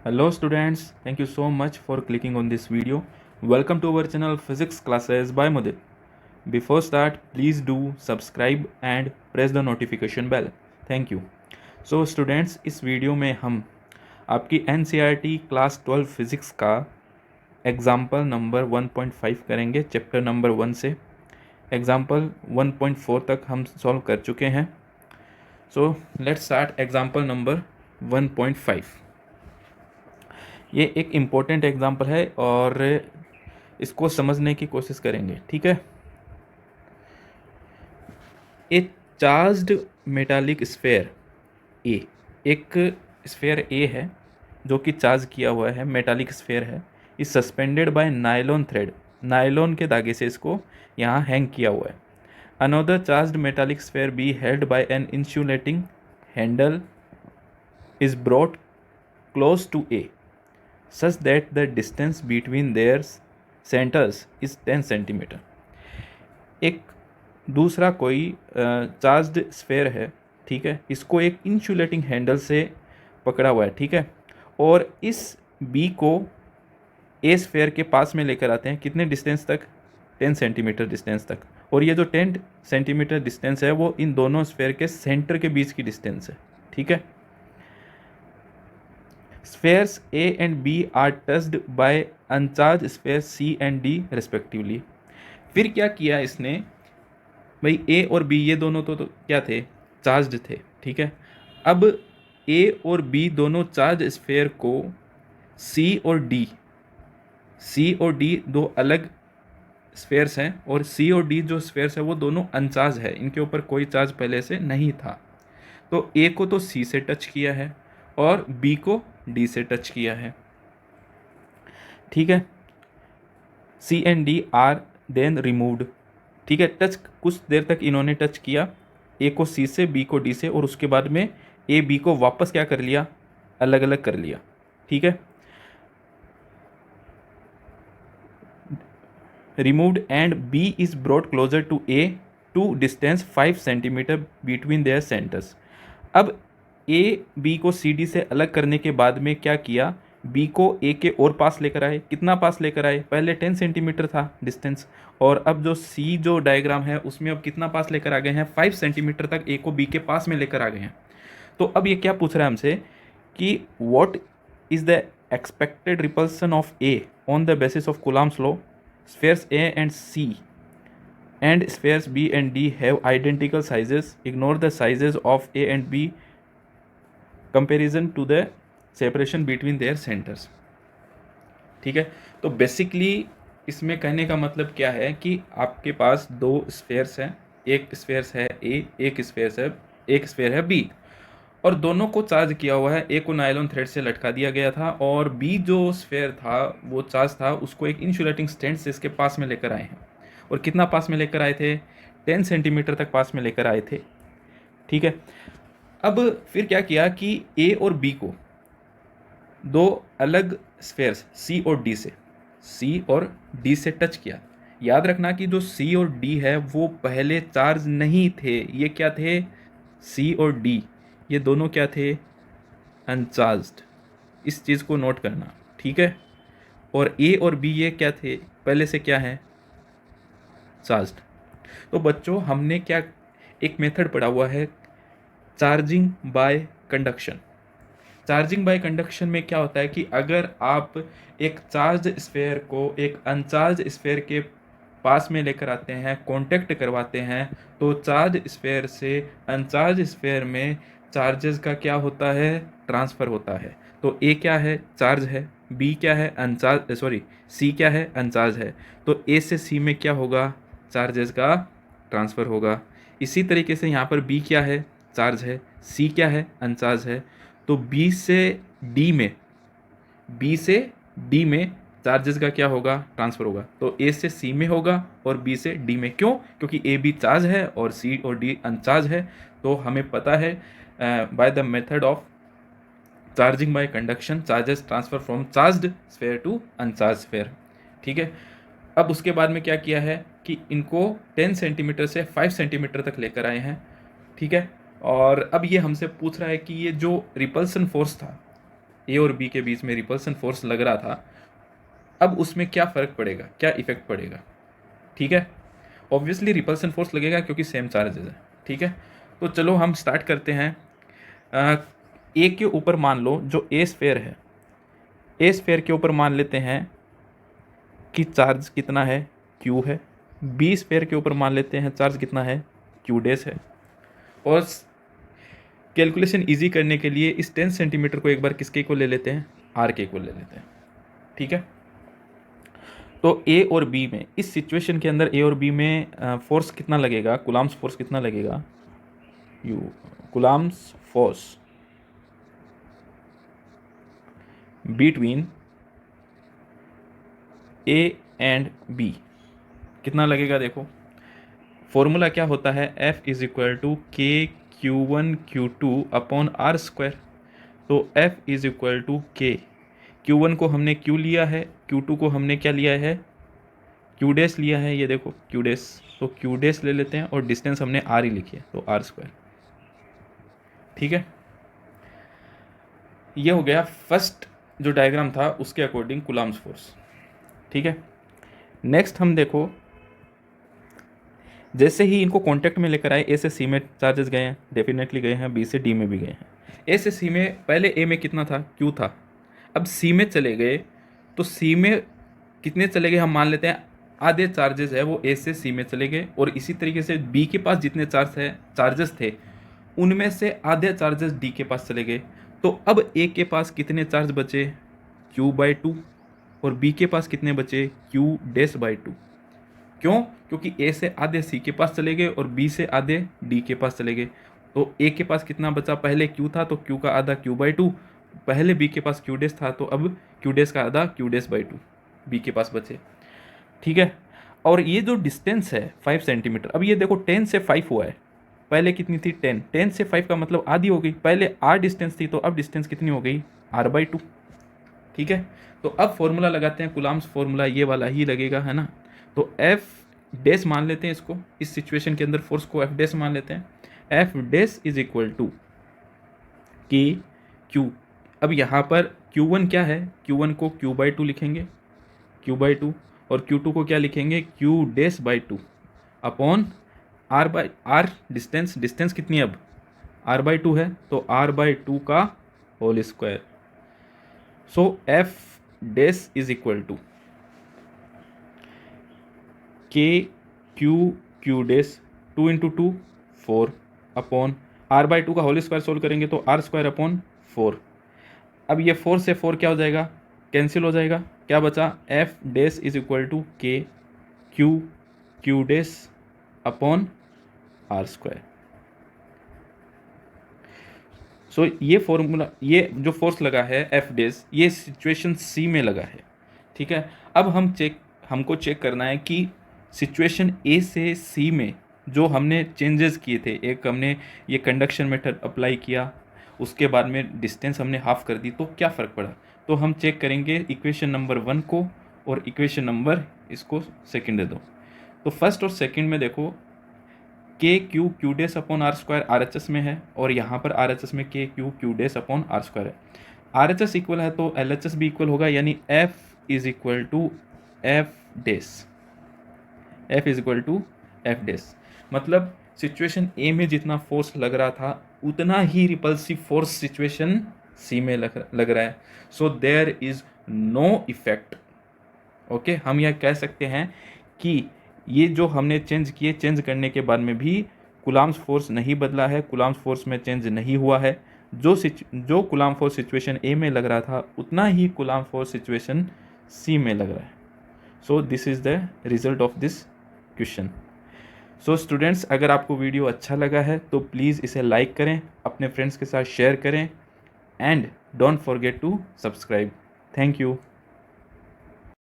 Hello students, thank you so much for clicking on this video. Welcome to our channel Physics Classes by Mudit. Before start, please do subscribe and press the notification bell. Thank you. So students, इस video में हम आपकी NCERT class 12 physics का example number 1.5 करेंगे chapter number 1 से। Example 1.4 तक हम solve कर चुके हैं। So let's start example number 1.5। ये एक इम्पोर्टेंट एग्जाम्पल है और इसको समझने की कोशिश करेंगे, ठीक है। ए चार्ज्ड मेटालिक स्फेयर ए, एक स्फेयर ए है जो कि चार्ज किया हुआ है, मेटालिक स्फेयर है। Is suspended by nylon thread, nylon के धागे से इसको यहाँ हैंग किया हुआ है। Another charged metallic sphere be held by an insulating handle is brought close to A such that the distance between their centers is 10 centimetre. एक दूसरा कोई चार्ज्ड स्फेयर है, ठीक है, इसको एक इंसुलेटिंग हैंडल से पकड़ा हुआ है, ठीक है, और इस बी को ए स्फेयर के पास में लेकर आते हैं। कितने डिस्टेंस तक? 10 सेंटीमीटर डिस्टेंस तक। और ये जो 10 सेंटीमीटर डिस्टेंस है वो इन दोनों स्फेयर के सेंटर के बीच की डिस्टेंस है, ठीक है। Spheres A and B are touched by uncharged spheres C and D respectively। फिर क्या किया इसने भाई, A और B ये दोनों तो क्या थे? चार्ज्ड थे, ठीक है। अब A और B दोनों चार्ज स्फेयर को C और D दो अलग स्फेयर्स हैं और C और D जो स्फेयर्स है वो दोनों अनचार्ज है, इनके ऊपर कोई चार्ज पहले से नहीं था। तो A को तो C से टच किया है और B को D से टच किया है, ठीक है। C and D are then removed, ठीक है। टच कुछ देर तक इन्होंने टच किया, A को C से, B को D से, और उसके बाद में A B को वापस क्या कर लिया? अलग अलग कर लिया, ठीक है। Removed and B is brought closer to A to distance 5 centimetre between their centres. अब A B को C D से अलग करने के बाद में क्या किया? B को A के और पास लेकर आए। कितना पास लेकर आए? पहले 10 सेंटीमीटर था डिस्टेंस, और अब जो C जो डायग्राम है उसमें अब कितना पास लेकर आ गए हैं? 5 सेंटीमीटर तक A को B के पास में लेकर आ गए हैं। तो अब ये क्या पूछ रहा है हमसे कि what is the expected repulsion of A on the basis of Coulomb's law. Spheres A and C and spheres B and D have identical sizes. Ignore the sizes of A and B comparison to the separation between their centers, ठीक है। तो basically इसमें कहने का मतलब क्या है कि आपके पास दो स्फेयर्स हैं, एक स्फेयर्स है A, एक स्फेयर है B, और दोनों को चार्ज किया हुआ है। A को नायलॉन थ्रेड से लटका दिया गया था और B जो स्फेयर था वो चार्ज था, उसको एक इंसुलेटिंग स्टैंड से इसके पास में लेकर आए हैं। और कितना पास में लेकर आए थे? 10 सेंटीमीटर तक पास में लेकर आए थे, ठीक है। अब फिर क्या किया कि A और B को दो अलग स्फेयर्स C और D से टच किया। याद रखना कि जो C और D है वो पहले चार्ज नहीं थे, ये क्या थे? C और D ये दोनों क्या थे? अनचार्ज्ड। इस चीज़ को नोट करना, ठीक है। और A और B ये क्या थे? पहले से क्या है? चार्ज्ड। तो बच्चों हमने क्या एक मेथड पढ़ा हुआ है, charging by conduction. Charging by conduction में क्या होता है कि अगर आप एक चार्ज स्फेयर को एक अनचार्ज स्फेयर के पास में लेकर आते हैं, कांटेक्ट करवाते हैं, तो चार्ज स्फेयर से अनचार्ज स्फेयर में चार्जेस का क्या होता है? ट्रांसफ़र होता है। तो ए क्या है? चार्ज है। बी क्या है? सी क्या है? अनचार्ज है। तो ए से सी में क्या होगा? चार्जेस का ट्रांसफ़र होगा। इसी तरीके से यहाँ पर बी क्या है? चार्ज है। सी क्या है? अनचार्ज है। तो बी से डी में चार्जेस का क्या होगा? ट्रांसफ़र होगा। तो ए से सी में होगा और बी से डी में। क्यों? क्योंकि ए बी चार्ज है और सी और डी अनचार्ज है। तो हमें पता है by the method of charging by conduction, charges transfer from charged sphere to uncharge sphere, ठीक है। अब उसके बाद में क्या किया है कि इनको 10 सेंटीमीटर से 5 सेंटीमीटर तक लेकर आए हैं, ठीक है। और अब ये हमसे पूछ रहा है कि ये जो रिपल्सन फोर्स था, ए और बी के बीच में रिपल्सन फोर्स लग रहा था, अब उसमें क्या फ़र्क पड़ेगा, क्या इफेक्ट पड़ेगा, ठीक है। ऑब्वियसली रिपल्सन फोर्स लगेगा क्योंकि सेम चार्जेस है, ठीक है। तो चलो हम स्टार्ट करते हैं। ए के ऊपर मान लो जो ए स्फेयर है, ए स्फेयर के ऊपर मान लेते हैं कि चार्ज कितना है, क्यू है। बी स्फेयर के ऊपर मान लेते हैं चार्ज कितना है, क्यू डैश है। और कैलकुलेशन इजी करने के लिए इस 10 सेंटीमीटर को एक बार किसके को ले लेते हैं, आर के को ले लेते हैं, ठीक है। तो ए और बी में, इस सिचुएशन के अंदर ए और बी में फोर्स कितना लगेगा, कूलम्ब्स फोर्स कितना लगेगा, you Coulomb's force between A and B कितना लगेगा। देखो फॉर्मूला क्या होता है, F is equal to k Q1 Q2 upon r square. तो F is equal to k, Q1 को हमने Q लिया है, Q2 को हमने क्या लिया है, Q डैश लिया है, ये देखो Q डैश, तो Q डैश ले लेते हैं और डिस्टेंस हमने R ही लिखी है, तो आर स्क्वायर, ठीक है। ये हो गया फर्स्ट जो डायग्राम था उसके अकॉर्डिंग कूलम्ब्स फोर्स, ठीक है। नेक्स्ट हम देखो, जैसे ही इनको कांटेक्ट में लेकर आए, ए से सी में चार्जेस गए हैं, डेफिनेटली गए हैं, बी से डी में भी गए हैं। ए से सी में, पहले ए में कितना था, क्यू था, अब सी में चले गए, तो सी में कितने चले गए, हम मान लेते हैं आधे चार्जेस है वो ए से सी में चले गए, और इसी तरीके से बी के पास जितने चार्जेस थे उनमें से आधे चार्जेस डी के पास चले गए। तो अब ए के पास कितने चार्ज बचे, Q/2, और बी के पास कितने बचे, Q'/2। क्यों, क्योंकि ए से आधे सी के पास चले गए और बी से आधे डी के पास चले गए। तो ए के पास कितना बचा, पहले क्यू था तो क्यू का आधा Q/2, पहले बी के पास Q डैश था तो अब Q डैश का आधा Q'/2 बी के पास बचे, ठीक है। और ये जो डिस्टेंस है 5 सेंटीमीटर, अब ये देखो 10 से 5 हुआ है, पहले कितनी थी 10 से 5 का मतलब आधी हो गई, पहले r डिस्टेंस थी तो अब डिस्टेंस कितनी हो गई, r/2, ठीक है। तो अब फॉर्मूला लगाते हैं, कूलम्ब्स फॉर्मूला ये वाला ही लगेगा, है ना। तो F डैश मान लेते हैं इसको, इस सिचुएशन के अंदर फोर्स को F डैश मान लेते हैं। F dash is equal to k Q, अब यहाँ पर Q1 क्या है, Q1 को Q/2 लिखेंगे, Q/2, और Q2 को क्या लिखेंगे, Q'/2 अपॉन R डिस्टेंस कितनी है अब, R/2 है, तो R/2 का whole square. So F dash is equal to Q dash 2 × 2 4 upon R/2 का होल स्क्वायर सोल्व करेंगे तो R² अपॉन 4। अब ये 4 से 4 क्या हो जाएगा, कैंसिल हो जाएगा, क्या बचा, F dash is equal to Q dash upon R²। So ये फॉर्मूला, ये जो फोर्स लगा है F डैश, ये सिचुएशन सी में लगा है, ठीक है। अब हमको चेक करना है कि सिचुएशन ए से सी में जो हमने चेंजेस किए थे, एक हमने ये कंडक्शन मेथड अप्लाई किया, उसके बाद में डिस्टेंस हमने हाफ कर दी, तो क्या फ़र्क पड़ा। तो हम चेक करेंगे इक्वेशन नंबर 1 को और इक्वेशन नंबर इसको सेकंड दे दो। तो फर्स्ट और सेकंड में देखो Q dash upon R² RHS में है, और यहाँ पर RHS में Q डैश अपॉन R² है। RHS इक्वल है तो LHS भी इक्वल होगा, यानी F is equal to F dash. मतलब सिचुएशन ए में जितना फोर्स लग रहा था उतना ही रिपल्सिव फोर्स सिचुएशन सी में लग रहा है। So there is no effect. Okay, हम यह कह सकते हैं कि ये जो हमने चेंज करने के बाद में भी कूलम्ब्स फोर्स नहीं बदला है, कूलम्ब्स फोर्स में चेंज नहीं हुआ है। जो कूलम्ब फोर्स सिचुएशन ए में लग रहा था उतना ही कूलम्ब फोर्स सिचुएशन सी में लग रहा है। So this is the result of this question. So students, अगर आपको वीडियो अच्छा लगा है तो प्लीज़ इसे लाइक करें, अपने फ्रेंड्स के साथ शेयर करें, and don't forget to subscribe. Thank you.